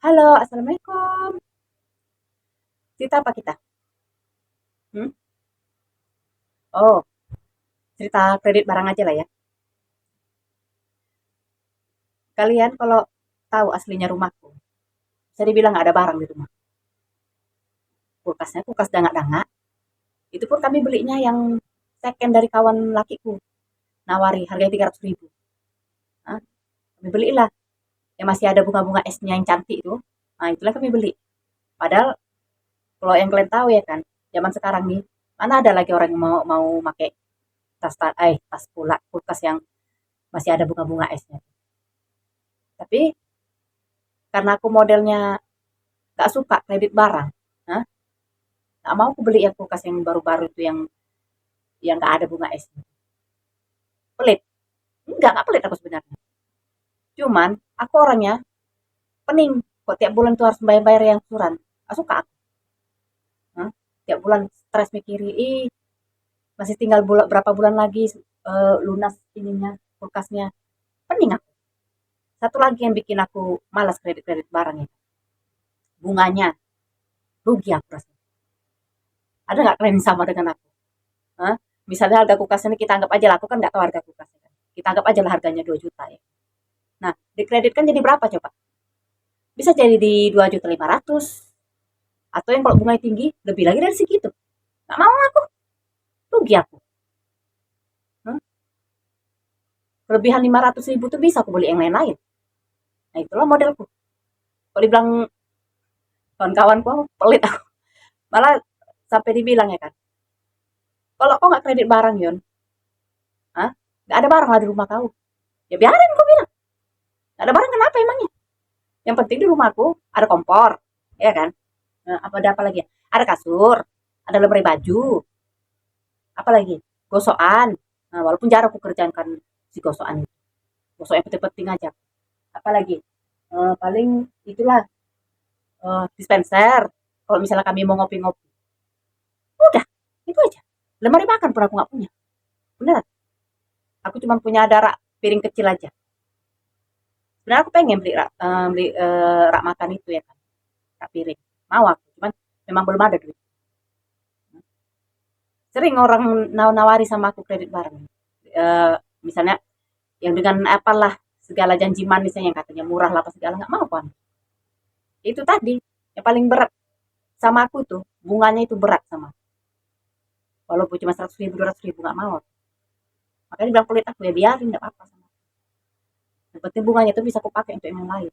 Halo, Assalamualaikum. Cerita apa kita? Hmm? Oh, cerita kredit barang aja lah ya. Kalian kalau tahu aslinya rumahku, bisa dibilang nggak ada barang di rumah. Kulkasnya kulkas dangak-dangak. Itu pun kami belinya yang second dari kawan lakiku. Nawari, harganya 300.000. Nah, kami belilah. Yang masih ada bunga-bunga esnya yang cantik itu. Nah, itulah kami beli. Padahal kalau yang kalian tahu ya kan, zaman sekarang nih, mana ada lagi orang yang mau mau pakai tas pula kulkas yang masih ada bunga-bunga esnya. Tapi karena aku modelnya nggak suka kredit barang, nah, nggak mau aku beli yang kulkas yang baru-baru itu yang nggak ada bunga esnya. Pelit, nggak pelit aku sebenarnya. Cuman aku orangnya pening, kok tiap bulan tuh harus bayar-bayar yang suran. Nggak suka aku. Nah, tiap bulan stres mikiri, masih tinggal berapa bulan lagi lunas ininya kulkasnya. Pening aku. Satu lagi yang bikin aku malas kredit-kredit barang ya, bunganya. Rugi aku rasa. Ada nggak kalian yang sama dengan aku? Hah? Misalnya harga kulkas ini kita anggap aja lah, aku kan nggak tahu harga kulkasnya kan. Kita anggap aja lah harganya 2 juta ya. Nah, dikreditkan jadi berapa coba? Bisa jadi di 2.500.000. Atau yang kalau bunganya tinggi, lebih lagi dari segitu. Nggak mau aku, rugi aku. Hmm? Kelebihan 500.000 tuh bisa aku beli yang lain-lain. Nah, itulah modelku. Kalau dibilang kawan-kawanku pelit aku. Malah sampai dibilang ya kan, kalau kau nggak kredit barang Yon, ah, nggak ada barang lah di rumah kau. Ya biarin kau bilang, nggak ada barang kenapa emangnya? Yang penting di rumahku ada kompor, ya kan? Nah, ada apa lagi ya? Ada kasur, ada lemari baju, apa lagi? Gosokan. Nah, walaupun jarang aku kerjakan si gosokan, gosok yang penting-penting aja. Apa lagi? Paling itulah dispenser. Kalau misalnya kami mau ngopi-ngopi, udah itu aja. Lemari makan pun aku nggak punya. Bener, aku cuma punya ada rak piring kecil aja. Sebenarnya aku pengen beli rak makan itu ya kan, rak piring. Mau aku, cuman memang belum ada duit. Sering orang nawari sama aku kredit bareng. Eh, Misalnya yang dengan apalah segala janji manisnya yang katanya murah lah apa segala nggak mau kan. Itu tadi yang paling berat sama aku tuh bunganya itu berat sama aku. Walaupun cuma 100.000 200.000 nggak mau. Makanya bilang pelit aku ya biarin nggak apa-apa sama aku. Yang penting bunganya itu bisa aku pakai untuk yang lain.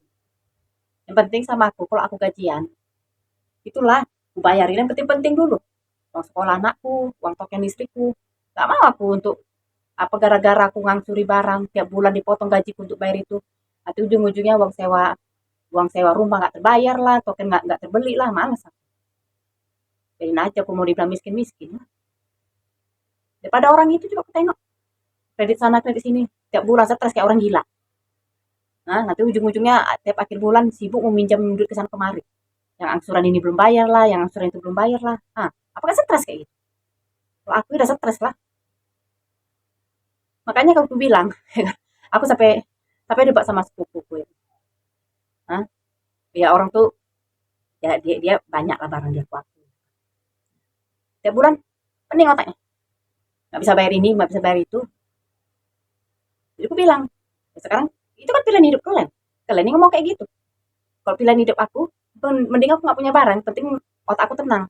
Yang penting sama aku kalau aku gajian itulah aku bayarin yang penting-penting dulu. Uang sekolah anakku, uang token listrikku. Nggak mau aku untuk apa gara-gara aku ngangsuri barang tiap bulan dipotong gajiku untuk bayar itu. Nanti ujung-ujungnya uang sewa rumah nggak terbayar lah, token nggak terbeli lah, males aku. Biarin aja aku mau dibilang miskin-miskin. Daripada orang itu juga aku tengok kredit sana kredit sini tiap bulan stres kayak orang gila. Nah, nanti ujung-ujungnya tiap akhir bulan sibuk meminjam duit ke sana kemari. Yang angsuran ini belum bayar lah, yang angsuran itu belum bayar lah. Ah, apakah stres kayak gitu? Kalau aku udah stres lah. Makanya kalau aku bilang, aku sampai sampai debat sama sepupuku ya. Hah? Ya orang tuh ya dia banyak lah barang dia kuat. Tiap bulan pening otaknya. Nggak bisa bayar ini, nggak bisa bayar itu. Jadi aku bilang, ya sekarang itu kan pilihan hidup kalian. Kalian ini ngomong kayak gitu. Kalau pilihan hidup aku, mending aku nggak punya barang. Penting otak aku tenang.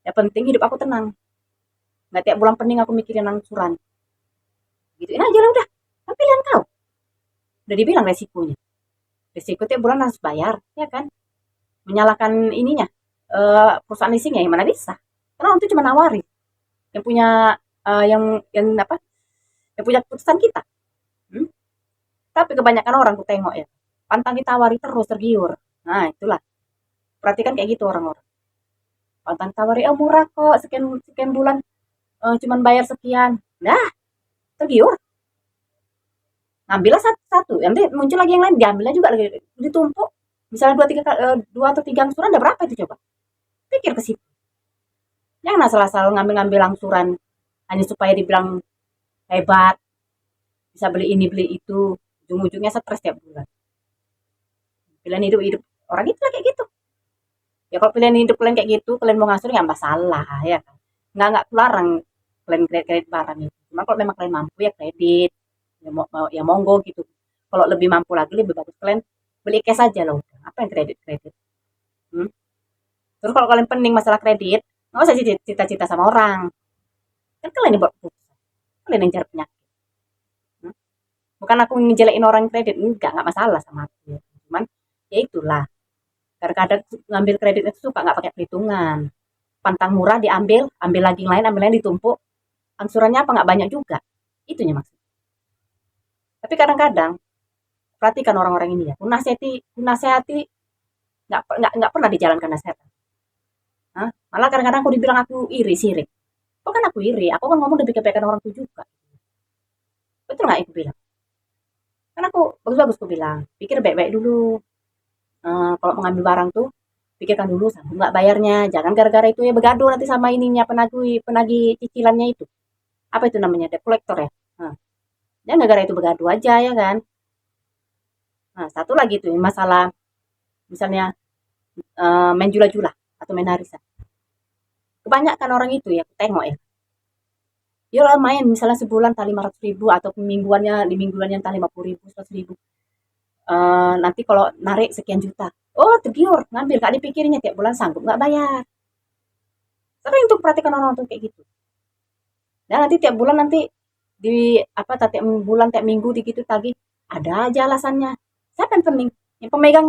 Ya penting hidup aku tenang. Nggak tiap bulan pening aku mikirin angsuran. Gituin aja lah udah. Kan pilihan kau. Udah dibilang resikonya. Resiko tiap bulan harus bayar, ya kan? Menyalahkan ininya, perusahaan leasingnya, yang mana bisa. Karena orang itu cuma nawari. Yang punya, yang apa, yang punya keputusan kita. Hmm? Tapi kebanyakan orang ku tengok ya, pantang ditawari terus tergiur. Nah itulah, perhatikan kayak gitu orang-orang. Pantang ditawari, oh murah kok, sekian sekian bulan cuman bayar sekian. Nah, tergiur. Ngambillah satu-satu. Nanti muncul lagi yang lain, diambilnya juga lagi ditumpuk. Misalnya dua atau tiga angsuran, ada berapa itu coba? Pikir ke situ. Jangan asal-asal ngambil-ngambil angsuran hanya supaya dibilang hebat, bisa beli ini beli itu. Ujung-ujungnya stres tiap bulan. Pilihan hidup hidup orang itu kayak gitu. Ya kalau pilihan hidup kalian kayak gitu, kalian mau ngasuh nggak masalah ya kan. Nggak kularang kalian kredit barang itu. Cuma kalau memang kalian mampu ya kredit, ya ya monggo gitu. Kalau lebih mampu lagi lebih bagus kalian beli cash aja loh. Apa yang kredit? Hmm? Terus kalau kalian pening masalah kredit, nggak usah cita-cita sama orang. Kan kalian yang buat keputusan. Kalian yang cari penyakit. Hmm? Bukan aku ngejelekin orang kredit, nggak masalah sama aku. Cuman ya itulah. Kadang-kadang ngambil kredit itu suka nggak pakai perhitungan. Pantang murah diambil, ambil lagi yang lain, ambil lain ditumpuk. Angsurannya apa nggak banyak juga. Itunya maksud. Tapi kadang-kadang perhatikan orang-orang ini ya. Nasihati nggak pernah dijalankan nasihat. Hah? Malah kadang-kadang aku dibilang aku iri, sirik. Kok kan aku iri? Aku kan ngomong demi kebaikan orang tuh juga. Betul nggak aku bilang? Kan aku bagus-bagus aku bilang. Pikir baik-baik dulu. Kalau mengambil barang tuh, pikirkan dulu sanggup nggak bayarnya. Jangan gara-gara itu ya begaduh nanti sama ininya penagih penagih cicilannya itu. Apa itu namanya? Debt collector ya. Nah, jangan gara-gara itu begaduh aja ya kan. Nah, satu lagi tuh masalah misalnya main jula-jula atau main harisan. Kebanyakan orang itu ya, aku tengok ya. Dia lah main misalnya sebulan entah 500.000 atau mingguannya di mingguannya entah 50.000, 100.000. Nanti kalau narik sekian juta. Oh, tergiur, ngambil. Gak dipikirinnya tiap bulan sanggup nggak bayar. Sering tuh perhatikan orang tuh kayak gitu. Dan nanti tiap bulan nanti di apa tiap bulan tiap minggu di gitu tagih ada aja alasannya. Siapa yang pening? Yang pemegang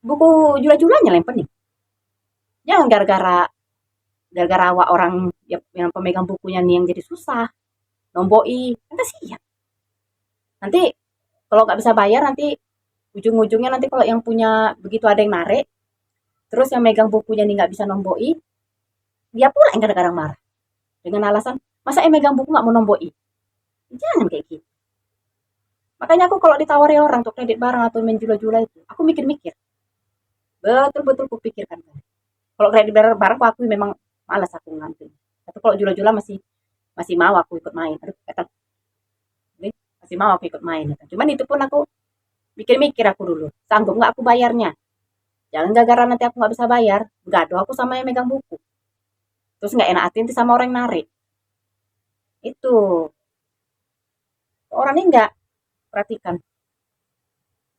buku jula-julanya lah yang pening. Jangan gara-gara awak orang yang pemegang bukunya nih yang jadi susah. Nomboi, kan kasihan. Nanti kalau nggak bisa bayar nanti ujung-ujungnya nanti kalau yang punya begitu ada yang narik, terus yang megang bukunya nih nggak bisa nomboi, dia pula yang kadang-kadang marah dengan alasan masa yang megang buku nggak mau nomboi. Jangan kayak gitu. Makanya aku kalau ditawari orang untuk kredit barang atau main jula-jula itu, aku mikir-mikir. Betul-betul kupikirkan. Kalau kredit barang aku memang malas aku ngambil. Tapi kalau jula-jula masih masih mau aku ikut main. Aduh, kata, masih mau aku ikut main. Cuman itu pun aku mikir-mikir aku dulu. Sanggup nggak aku bayarnya? Jangan gara-gara nanti aku nggak bisa bayar. Gaduh aku sama yang megang buku. Terus nggak enak hati nanti sama orang yang narik. Itu. Orang ini nggak perhatikan.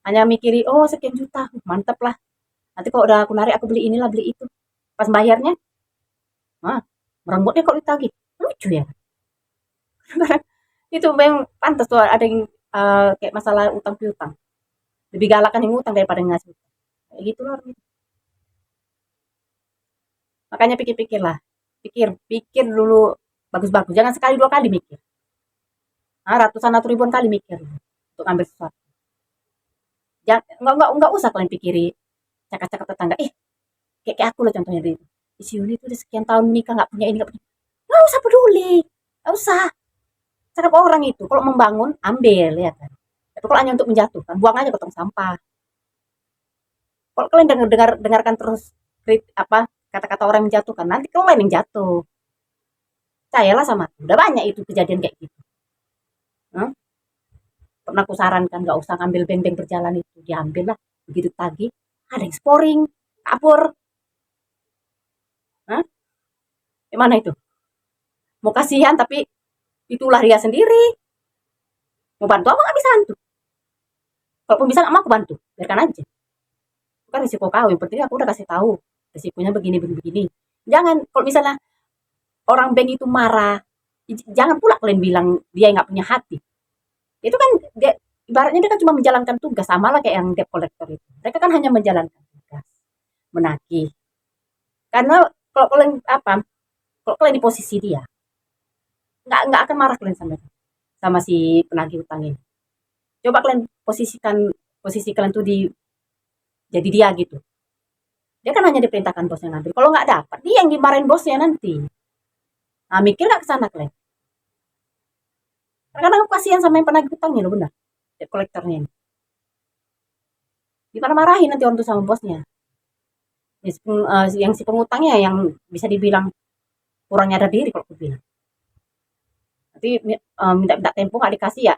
Hanya mikiri, oh sekian juta. Mantep lah. Nanti kalau udah aku narik, aku beli inilah, beli itu. Pas bayarnya, ah, merenggut deh kalau ditagih. Lucu ya. Itu memang pantas tuh ada yang kayak masalah utang piutang. Lebih galak kan yang utang daripada yang ngasih. Kayak gitu loh. Makanya pikir-pikir lah. Pikir dulu bagus-bagus. Jangan sekali dua kali mikir. Ratusan atau ribuan kali mikir untuk ambil sesuatu. Jangan, nggak usah kalian pikiri cakap-cakap tetangga. Kayak aku loh contohnya dari itu. Si Yuni tuh udah sekian tahun nikah nggak punya ini nggak punya. Nggak usah peduli. Nggak usah. Cakap orang itu. Kalau membangun ambil ya kan. Tapi kalau hanya untuk menjatuhkan, buang aja ke tong sampah. Kalau kalian dengarkan terus apa kata-kata orang yang menjatuhkan, nanti kalian yang jatuh. Percayalah sama aku. Udah banyak itu kejadian kayak gitu. Hmm? Pernah aku sarankan nggak usah ngambil bank-bank berjalan itu. Diambil lah. Begitu tagih, ada yang sporing, kabur. Hah? Gimana itu? Mau kasihan tapi itulah dia sendiri. Mau bantu apa nggak bisa bantu. Kalaupun bisa nggak mau aku bantu. Biarkan aja. Itu kan risiko kau. Yang penting aku udah kasih tahu. Risikonya begini. Jangan kalau misalnya orang bank itu marah, jangan pula kalian bilang dia nggak punya hati. Itu kan dia, ibaratnya dia kan cuma menjalankan tugas sama lah kayak yang debt collector itu. Mereka kan hanya menjalankan tugas, menagih. Karena kalau kalian apa, kalau kalian di posisi dia, nggak akan marah kalian sama si penagih utang ini. Coba kalian posisi kalian tuh di jadi dia gitu. Dia kan hanya diperintahkan bosnya ngambil. Kalau nggak dapat, dia yang dimarahin bosnya nanti. Nah, mikir nggak ke sana kalian? Kadang aku kasihan sama yang penagih utangnya loh benar. Debt collectornya ini. Dimarah-marahin nanti orang tuh sama bosnya. Yang si pengutangnya yang bisa dibilang kurang nyadar diri kalau aku bilang. Nanti minta tempo nggak dikasih ya.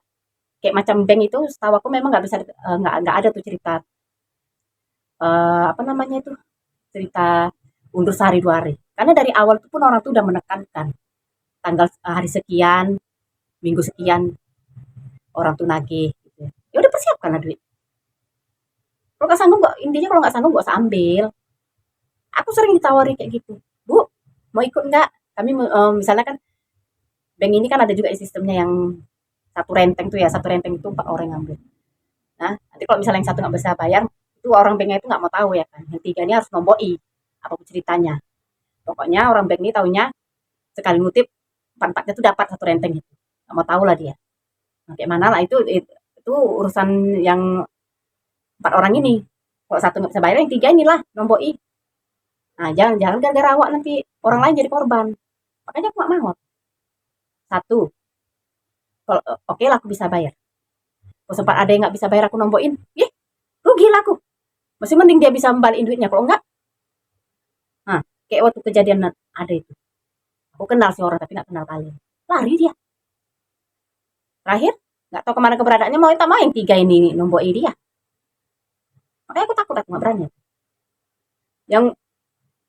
Kayak macam bank itu, setahu aku memang nggak bisa nggak ada tuh cerita apa namanya itu, cerita undur sehari 2 hari. Karena dari awal itu pun orang tuh udah menekankan tanggal hari sekian, minggu sekian orang tuh nagih gitu ya. Ya udah persiapkanlah duit. Kalau nggak sanggup nggak, intinya kalau nggak sanggup nggak usah ambil. Aku sering ditawari kayak gitu, Bu, mau ikut nggak? Kami misalnya kan bank ini kan ada juga sistemnya yang satu renteng tuh ya, satu renteng itu 4 orang yang ambil. Nah, nanti kalau misalnya yang satu nggak bisa bayar, itu orang banknya itu nggak mau tahu ya kan. Yang tiga ini harus nomboi apapun ceritanya. Pokoknya orang bank ini taunya sekali ngutip empat-empatnya tuh dapat satu renteng gitu. Nggak mau tahu lah dia. Nah, kayak mana lah itu urusan yang 4 orang ini. Kalau satu nggak bisa bayar, yang tiga inilah nomboi. Nah, jangan gara-gara awak nanti orang lain jadi korban. Makanya aku nggak mau. Satu, kalau oke lah aku bisa bayar. Kalau sempat ada yang nggak bisa bayar aku nombokin, rugi lah aku. Masih mending dia bisa membalikin duitnya. Kalau enggak, nah, kayak waktu kejadian ada itu. Aku kenal si orang tapi nggak kenal kalian. Lari dia. Terakhir, nggak tahu kemana keberadaannya, mau tak mau yang tiga ini nombokin dia. Makanya aku takut, aku nggak berani. Yang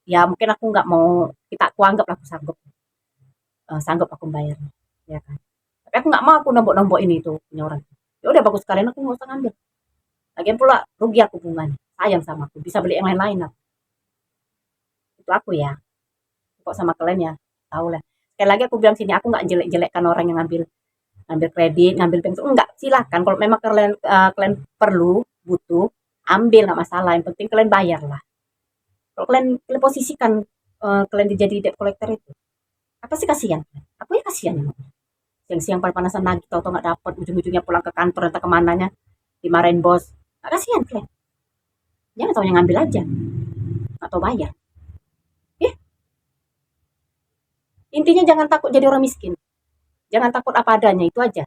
ya mungkin aku nggak mau, aku anggap aku sanggup. Sanggup aku bayar. Ya kan. Tapi aku nggak mau aku nombok-nombok ini tuh punya orang. Ya udah bagus sekalian aku nggak usah ngambil. Lagian pula rugi aku bunganya. Sayang sama aku. Bisa beli yang lain-lain lah. Itu aku ya. Kok sama kalian ya. Tahu lah. Sekali lagi aku bilang sini, aku nggak jelek-jelekkan orang yang ngambil ngambil kredit, ngambil bank itu enggak. Silakan kalau memang kalian perlu, butuh, ambil nggak masalah. Yang penting kalian bayar lah. Kalau kalian posisikan kalian jadi debt collector itu, apa sih kasihan? Aku ya kasihan ya. Siang-siang panas-panasan lagi, tau-tau nggak dapat, ujung-ujungnya pulang ke kantor entah kemananya, dimarahin bos. Nggak kasihan kalian. Jangan taunya ngambil aja, atau bayar. Ya, intinya jangan takut jadi orang miskin. Jangan takut apa adanya, itu aja.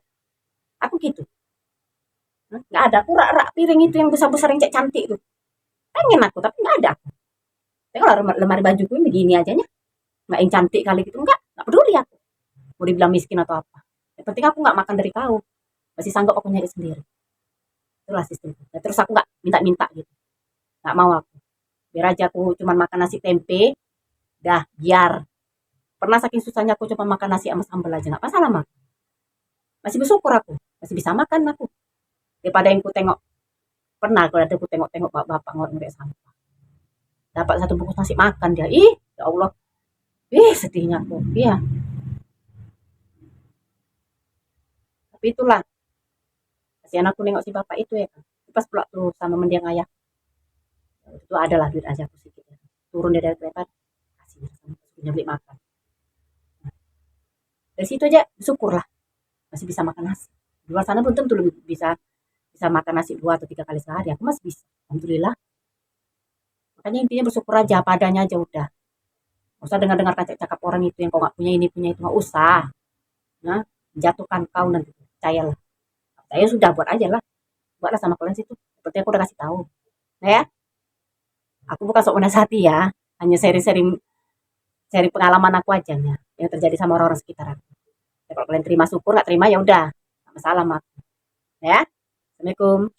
Aku gitu. Nggak ada. Aku rak-rak piring itu yang besar-besar yang cek cantik tuh. Pengen aku, tapi nggak ada. Tengok lemari bajuku ini begini aja nya. Nggak yang cantik kali gitu. Nggak peduli aku. Mau dibilang miskin atau apa. Yang penting aku nggak makan dari kau. Masih sanggup aku nyari sendiri. Itulah sistemku. Ya, terus aku nggak minta-minta gitu. Nggak mau aku. Biar aja aku cuma makan nasi tempe. Dah, biar. Pernah saking susahnya aku cuma makan nasi sama sambal aja. Nggak masalah mah. Masih bersyukur aku. Masih bisa makan aku. Daripada yang ku tengok. Pernah kalau ada ku tengok-tengok bapak ngorek sampah. Dapat satu bungkus nasi makan dia. Ih, ya Allah. Ih, sedihnya aku. Iya. Tapi itulah. Kasihan aku nengok si bapak itu ya kan. Pas pula tuh sama mendiang ayah. Itu adalah duit aja aku sedikit. Turun dari kereta. Kasih sama punya beli makan. Dari situ aja syukurlah. Masih bisa makan nasi. Di luar sana belum tentu lebih bisa makan nasi 2 atau 3 kali sehari. Aku masih bisa. Alhamdulillah. Makanya intinya bersyukur aja, apa adanya aja udah. Nggak usah dengar-dengar cakap orang itu yang kau nggak punya ini punya itu, nggak usah. Nah, menjatuhkan kau nanti. Percayalah. Saya sudah buat aja lah. Buatlah sama kalian situ. Seperti aku udah kasih tahu. Nah ya, aku bukan sok menasihati ya. Hanya sharing-sharing sharing pengalaman aku aja ya, yang terjadi sama orang-orang sekitar aku. Ya, kalau kalian terima syukur, nggak terima ya udah. Nggak masalah mak. Ya, assalamualaikum.